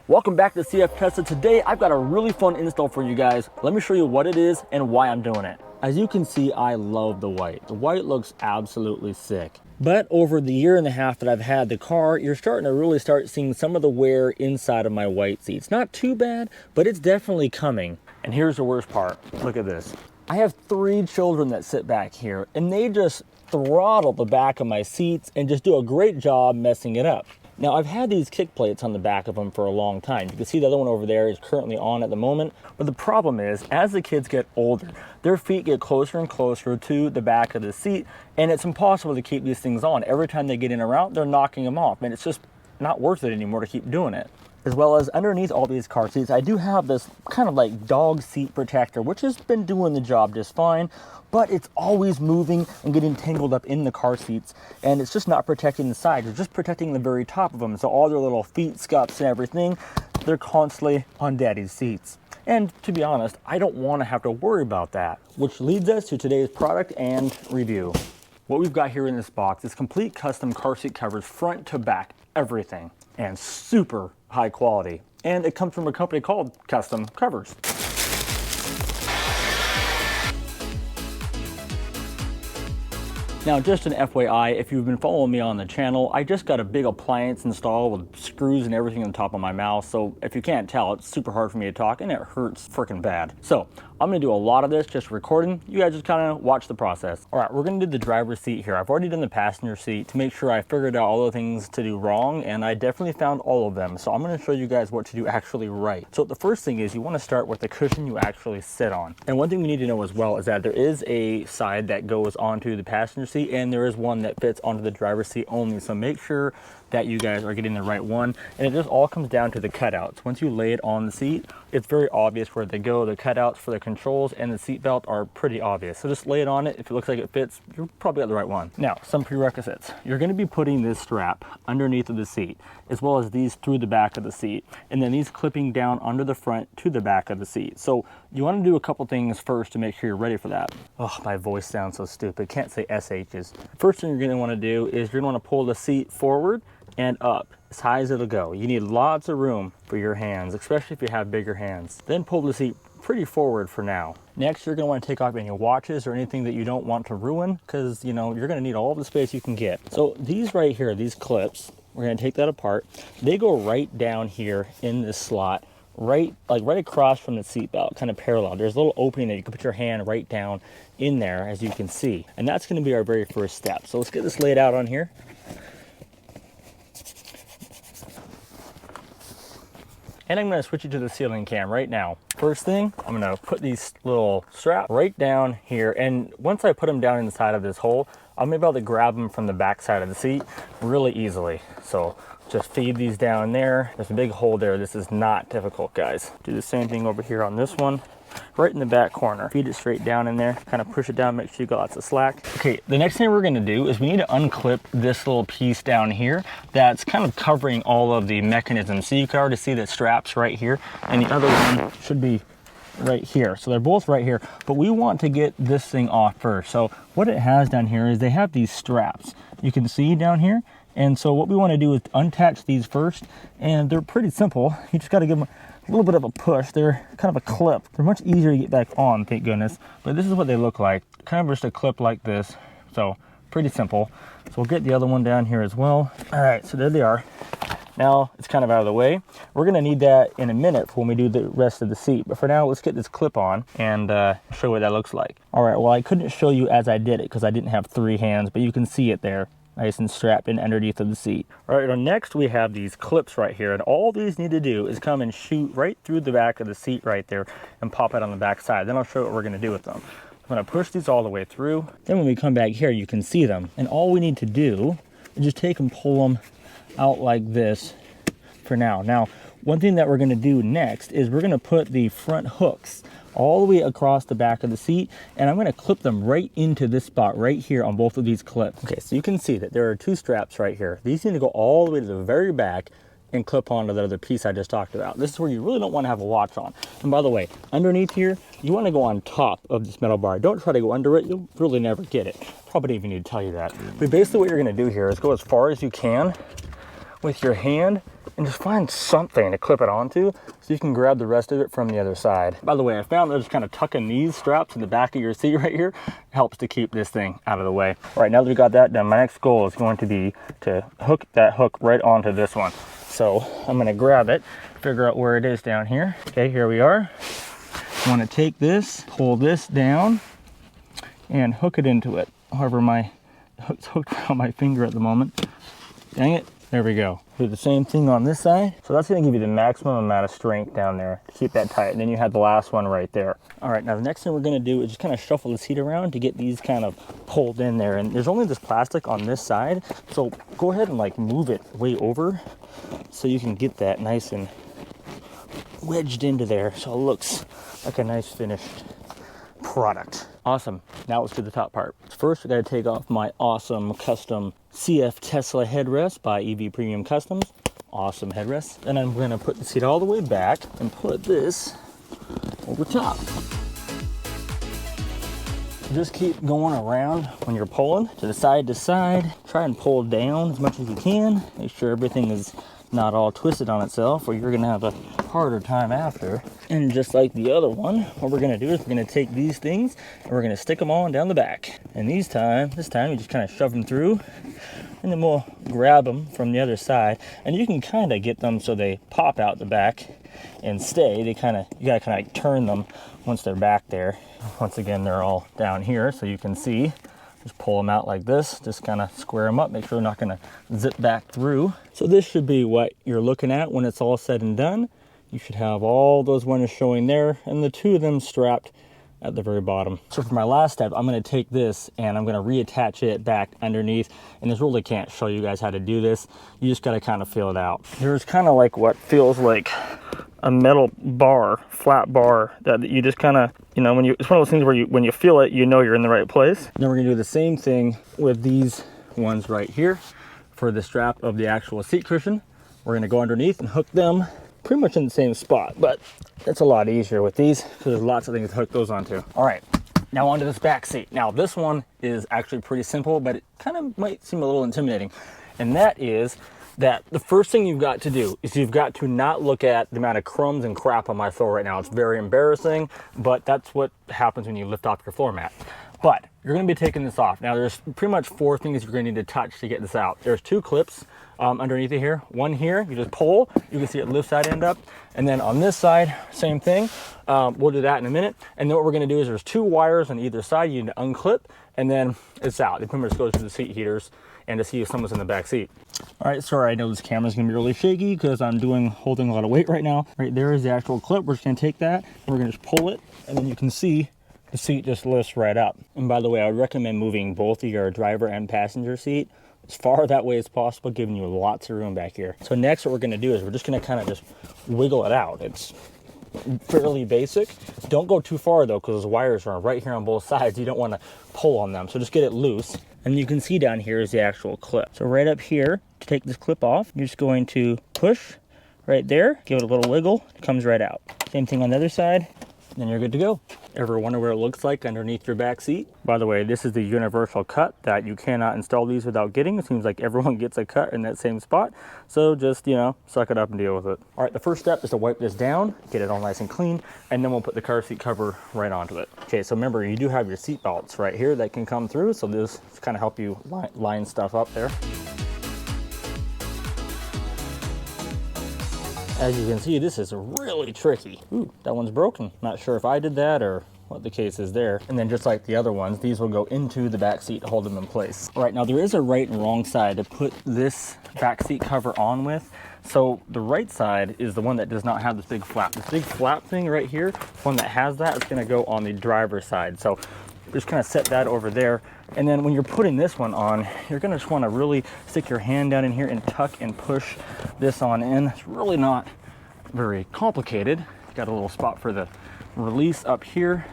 Welcome back to CfTesla. Today I've got a really fun install for you guys. Let me show you what it is and why I'm doing it. As you can see, I love the white. The white looks absolutely sick. But over the year and a half that I've had the car, you're starting to really start seeing some of the wear inside of my white seats. Not too bad, but it's definitely coming. And here's the worst part. Look at this. I have 3 children that sit back here and they just throttle the back of my seats and just do a great job messing it up. Now, I've had these kick plates on the back of them for a long time. You can see the other one over there is currently on at the moment. But the problem is, as the kids get older, their feet get closer and closer to the back of the seat, and it's impossible to keep these things on. Every time they get in or out, they're knocking them off, and it's just not worth it anymore to keep doing it. As well as underneath all these car seats, I do have this kind of like dog seat protector, which has been doing the job just fine, but it's always moving and getting tangled up in the car seats, and it's just not protecting the sides. It's just protecting the very top of them. So all their little feet, scuffs, and everything, they're constantly on daddy's seats. And to be honest, I don't want to have to worry about that, which leads us to today's product and review. What we've got here in this box is complete custom car seat covers, front to back, everything, and super high quality. And it comes from a company called Kustom Covers. Now, just an FYI, if you've been following me on the channel, I just got a big appliance installed with screws and everything on the top of my mouth. So if you can't tell, it's super hard for me to talk and it hurts freaking bad. So I'm gonna do a lot of this just recording. You guys just kind of watch the process. All right, we're gonna do the driver's seat here. I've already done the passenger seat to make sure I figured out all the things to do wrong, and I definitely found all of them. So I'm gonna show you guys what to do actually right. So the first thing is you wanna start with the cushion you actually sit on. And one thing we need to know as well is that there is a side that goes onto the passenger seat, and there is one that fits onto the driver's seat only. So make sure that you guys are getting the right one. And it just all comes down to the cutouts. Once you lay it on the seat, it's very obvious where they go. The cutouts for the controls and the seat belt are pretty obvious. So just lay it on it. If it looks like it fits, you're probably got the right one. Now, some prerequisites. You're gonna be putting this strap underneath of the seat, as well as these through the back of the seat, and then these clipping down under the front to the back of the seat. So you wanna do a couple things first to make sure you're ready for that. Oh, my voice sounds so stupid. Can't say SH's. First thing you're gonna wanna do is you're gonna wanna pull the seat forward and up as high as it'll go. You need lots of room for your hands, especially if you have bigger hands. Then pull the seat pretty forward for now. Next, you're gonna wanna take off any watches or anything that you don't want to ruin, because you know you're gonna need all the space you can get. So these right here, these clips, we're gonna take that apart. They go right down here in this slot, right across from the seat belt, kind of parallel. There's a little opening that you can put your hand right down in there, as you can see. And that's gonna be our very first step. So let's get this laid out on here. And I'm gonna switch it to the ceiling cam right now. First thing, I'm gonna put these little straps right down here. And once I put them down inside of this hole, I'm gonna be able to grab them from the back side of the seat really easily. So just feed these down there. There's a big hole there. This is not difficult, guys. Do the same thing over here on this one. Right in the back corner. Feed it straight down in there, kind of push it down, make sure you got lots of slack. Okay, the next thing we're gonna do is we need to unclip this little piece down here that's kind of covering all of the mechanisms. So you can already see the straps right here, and the other one should be right here. So they're both right here, but we want to get this thing off first. So what it has down here is they have these straps. You can see down here. And so what we want to do is unattach these first, and they're pretty simple. You just got to give them a little bit of a push. They're kind of a clip. They're much easier to get back on, thank goodness. But this is what they look like. Kind of just a clip like this. So pretty simple. So we'll get the other one down here as well. All right, so there they are. Now it's kind of out of the way. We're gonna need that in a minute for when we do the rest of the seat. But for now, let's get this clip on and show what that looks like. All right, well, I couldn't show you as I did it because I didn't have 3 hands, but you can see it there. Nice and strapped in underneath of the seat. All right, next we have these clips right here, and all these need to do is come and shoot right through the back of the seat right there and pop it on the back side. Then I'll show you what we're gonna do with them. I'm gonna push these all the way through. Then when we come back here, you can see them. And all we need to do is just take and pull them out like this for now. Now, one thing that we're gonna do next is we're gonna put the front hooks all the way across the back of the seat, and I'm going to clip them right into this spot right here on both of these clips. Okay, so you can see that there are 2 straps right here. These need to go all the way to the very back and clip onto the other piece I just talked about. This is where you really don't want to have a watch on. And by the way, underneath here, you want to go on top of this metal bar. Don't try to go under it. You'll really never get it. Probably didn't even need to tell you that. But basically what you're going to do here is go as far as you can with your hand and just find something to clip it onto so you can grab the rest of it from the other side. By the way, I found that just kind of tucking these straps in the back of your seat right here helps to keep this thing out of the way. All right, now that we got that done, my next goal is going to be to hook that hook right onto this one. So I'm going to grab it, figure out where it is down here. Okay, here we are. I want to take this, pull this down, and hook it into it. However, my hook's hooked around my finger at the moment. Dang it. There we go. Do the same thing on this side. So that's going to give you the maximum amount of strength down there to keep that tight. And then you have the last one right there. All right, now the next thing we're going to do is just kind of shuffle the seat around to get these kind of pulled in there. And there's only this plastic on this side. So go ahead and like move it way over so you can get that nice and wedged into there. So it looks like a nice finished product. Awesome. Now let's do the top part. First, I got to take off my awesome custom CfTesla headrest by EV Premium Customs. Awesome headrest. Then I'm going to put the seat all the way back and put this over top. Just keep going around when you're pulling to side. Try and pull down as much as you can. Make sure everything is not all twisted on itself or you're going to have a harder time after. And just like the other one, what we're going to do is we're going to take these things and we're going to stick them on down the back. And this time you just kind of shove them through and then we'll grab them from the other side. And you can kind of get them so they pop out the back and stay. You gotta kind of like turn them once they're back there. Once again, they're all down here so you can see. Just pull them out like this, just kind of square them up, make sure they're not going to zip back through. So this should be what you're looking at when it's all said and done. You should have all those winners showing there and the two of them strapped at the very bottom. So for my last step, I'm going to take this and I'm going to reattach it back underneath. And this really can't show you guys how to do this. You just got to kind of feel it out. There's kind of like what feels like a metal bar, flat bar that you just kind of, you know, it's one of those things where when you feel it, you know you're in the right place. Then we're going to do the same thing with these ones right here for the strap of the actual seat cushion. We're going to go underneath and hook them pretty much in the same spot, but it's a lot easier with these because there's lots of things to hook those onto. All right, now onto this back seat. Now this one is actually pretty simple, but it kind of might seem a little intimidating. And that is that the first thing you've got to do is you've got to not look at the amount of crumbs and crap on my floor right now. It's very embarrassing, but that's what happens when you lift off your floor mat. But you're going to be taking this off. Now there's pretty much 4 things you're going to need to touch to get this out. There's 2 clips underneath it here. One here, you just pull, you can see it lifts that end up. And then on this side, same thing. We'll do that in a minute. And then what we're going to do is there's 2 wires on either side you need to unclip, and then it's out. It pretty much goes to the seat heaters and to see if someone's in the back seat. All right, sorry, I know this camera's gonna be really shaky because I'm holding a lot of weight right now. Right there is the actual clip. We're just gonna take that and we're gonna just pull it, and then you can see the seat just lifts right up. And by the way, I would recommend moving both of your driver and passenger seat as far that way as possible, giving you lots of room back here. So next what we're gonna do is we're just gonna kind of just wiggle it out. It's fairly basic. Don't go too far though, because those wires are right here on both sides. You don't want to pull on them, so just get it loose. And you can see down here is the actual clip. So right up here, to take this clip off, you're just going to push right there, give it a little wiggle, it comes right out. Same thing on the other side, and then you're good to go. Ever wonder what it looks like underneath your back seat? By the way, this is the universal cut that you cannot install these without getting. It seems like everyone gets a cut in that same spot. So just, you know, suck it up and deal with it. All right, the first step is to wipe this down, get it all nice and clean, and then we'll put the car seat cover right onto it. Okay, so remember, you do have your seat belts right here that can come through. So this kind of help you line stuff up there. As you can see, this is really tricky. Ooh, that one's broken. Not sure if I did that or what the case is there. And then just like the other ones, these will go into the back seat to hold them in place. All right, now there is a right and wrong side to put this back seat cover on with. So the right side is the one that does not have this big flap. This big flap thing right here, one that has that, is gonna go on the driver's side. So just kind of set that over there. And then when you're putting this one on, you're gonna just wanna really stick your hand down in here and tuck and push this on in. It's really not very complicated. Got a little spot for the release up here.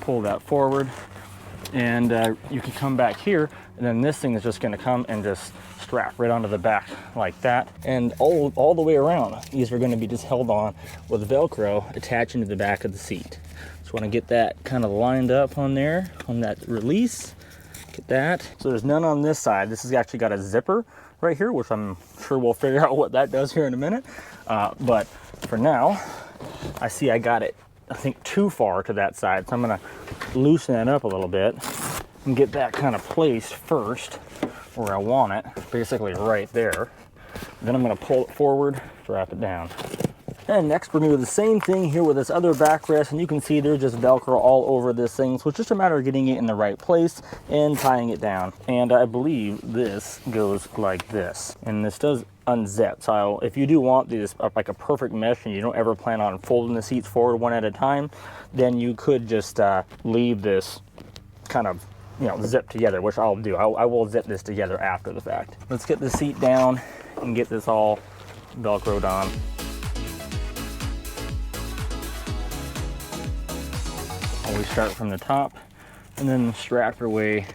Pull that forward, and you can come back here, and then this thing is just gonna come and just strap right onto the back like that. And all the way around, these are gonna be just held on with Velcro attaching to the back of the seat. Just wanna get that kind of lined up on there, on that release. Get that. So there's none on this side. This has actually got a zipper right here, which I'm sure we'll figure out what that does here in a minute. But for now, I see I got it, I think, too far to that side. So I'm gonna loosen that up a little bit and get that kind of placed first where I want it, basically right there. Then I'm gonna pull it forward, drop it down. And next we're gonna do the same thing here with this other backrest, and you can see there's just Velcro all over this thing. So it's just a matter of getting it in the right place and tying it down. And I believe this goes like this. And this does unzip. So if you do want this like a perfect mesh and you don't ever plan on folding the seats forward one at a time, then you could just leave this kind of, you know, zip together, which I'll do. I will zip this together after the fact. Let's get the seat down and get this all Velcroed on. We start from the top and then strap your way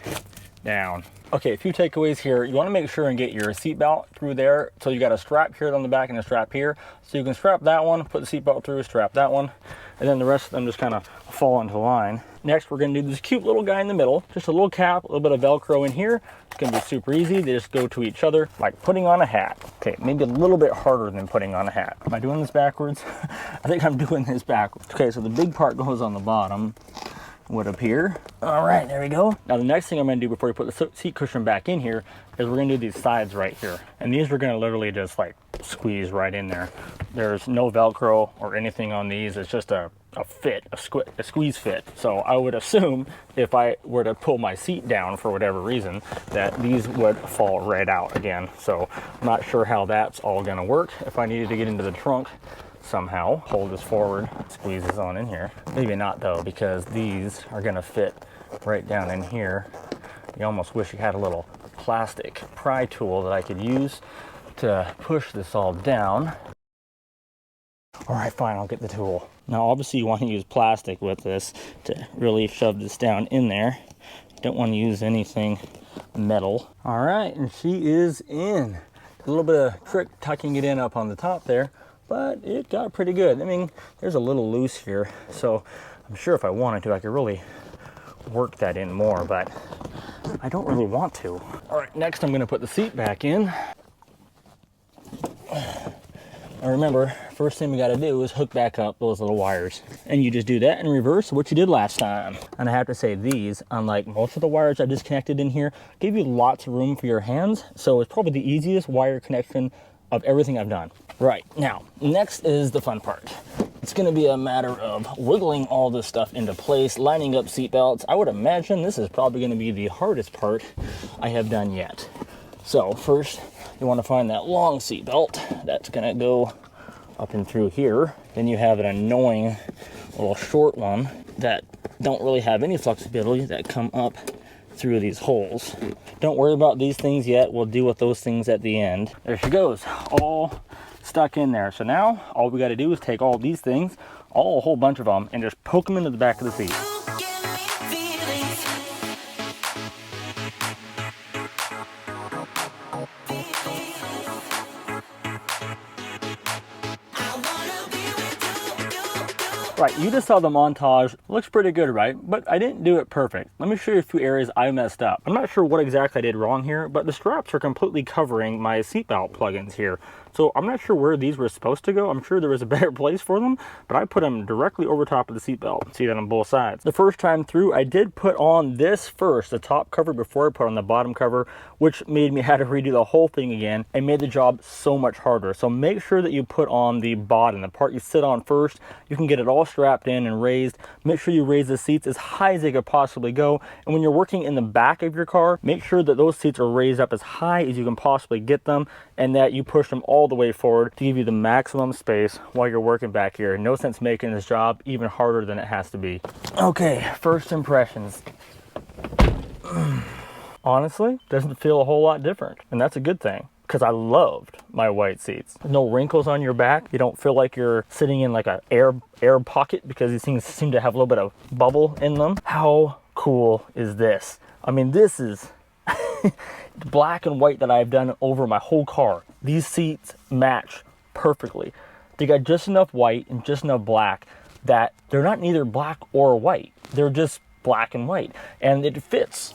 down. Okay, a few takeaways here. You want to make sure and get your seatbelt through there. So you got a strap here on the back and a strap here. So you can strap that one, put the seatbelt through, strap that one, and then the rest of them just kind of fall into line. Next, we're going to do this cute little guy in the middle. Just a little cap, a little bit of Velcro in here. It's going to be super easy. They just go to each other like putting on a hat. Okay, maybe a little bit harder than putting on a hat. Am I doing this backwards? I think I'm doing this backwards. Okay, so the big part goes on the bottom. Would appear. All right, there we go. Now the next thing I'm going to do before you put the seat cushion back in here is we're going to do these sides right here. And these we're going to literally just like squeeze right in there. There's no Velcro or anything on these. It's just a fit, a squeeze fit. So I would assume if I were to pull my seat down for whatever reason, that these would fall right out again. So I'm not sure how that's all going to work. If I needed to get into the trunk somehow, hold this forward, squeeze this on in here. Maybe not though, because these are gonna fit right down in here. You almost wish you had a little plastic pry tool that I could use to push this all down. All right, fine, I'll get the tool. Now obviously you want to use plastic with this to really shove this down in there. You don't want to use anything metal. All right, and she is in. A little bit of trick tucking it in up on the top there, but it got pretty good. I mean, there's a little loose here, so I'm sure if I wanted to, I could really work that in more, but I don't really want to. All right, next I'm gonna put the seat back in. And remember, first thing we gotta do is hook back up those little wires. And you just do that in reverse, what you did last time. And I have to say, these, unlike most of the wires I disconnected in here, give you lots of room for your hands, so it's probably the easiest wire connection of everything I've done. Right, now, next is the fun part. It's gonna be a matter of wiggling all this stuff into place, lining up seat belts. I would imagine this is probably gonna be the hardest part I have done yet. So first, you wanna find that long seat belt. That's gonna go up and through here. Then you have an annoying little short one that don't really have any flexibility that come up through these holes. Don't worry about these things yet. We'll deal with those things at the end. There she goes, all stuck in there. So now all we got to do is take all these things, a whole bunch of them, and just poke them into the back of the seat. Right, you just saw the montage. Looks pretty good, right? But I didn't do it perfect. Let me show you a few areas I messed up. I'm not sure what exactly I did wrong here, but the straps are completely covering my seatbelt plugins here. So I'm not sure where these were supposed to go. I'm sure there was a better place for them, but I put them directly over top of the seatbelt. See that on both sides. The first time through, I did put on this first, the top cover, before I put on the bottom cover, which made me have to redo the whole thing again and made the job so much harder. So make sure that you put on the bottom, the part you sit on first. You can get it all strapped in and raised. Make sure you raise the seats as high as they could possibly go. And when you're working in the back of your car, make sure that those seats are raised up as high as you can possibly get them, and that you push them all the way forward to give you the maximum space while you're working back here. No sense making this job even harder than it has to be. Okay, first impressions. Honestly, doesn't feel a whole lot different, and that's a good thing, because I loved my white seats. No wrinkles on your back. You don't feel like you're sitting in like an air pocket, because these things seem to have a little bit of bubble in them. How cool is this? I mean, this is black and white that I've done over my whole car. These seats match perfectly. They got just enough white and just enough black that they're not neither black or white. They're just black and white, and it fits.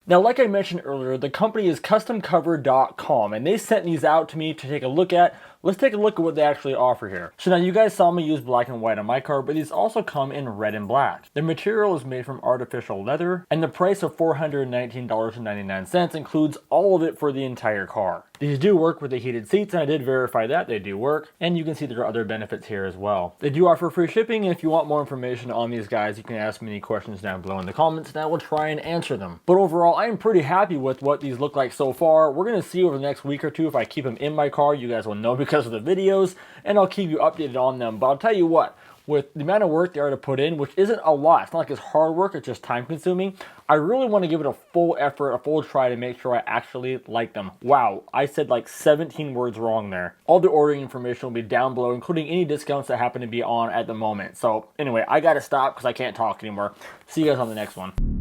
Now, like I mentioned earlier, the company is CustomCover.com, and they sent these out to me to take a look at. Let's take a look at what they actually offer here. So now you guys saw me use black and white on my car, but these also come in red and black. The material is made from artificial leather, and the price of $419.99 includes all of it for the entire car. These do work with the heated seats, and I did verify that they do work, and you can see there are other benefits here as well. They do offer free shipping, and if you want more information on these guys, you can ask me any questions down below in the comments, and I will try and answer them. But overall, I am pretty happy with what these look like so far. We're going to see over the next week or two if I keep them in my car. You guys will know because of the videos, and I'll keep you updated on them. But I'll tell you what, with the amount of work they are to put in, which isn't a lot, it's not like it's hard work, it's just time consuming, I really want to give it a full effort, a full try to make sure I actually like them. Wow, I said like 17 words wrong there. All the ordering information will be down below, including any discounts that happen to be on at the moment. So anyway, I gotta stop because I can't talk anymore. See you guys on the next one.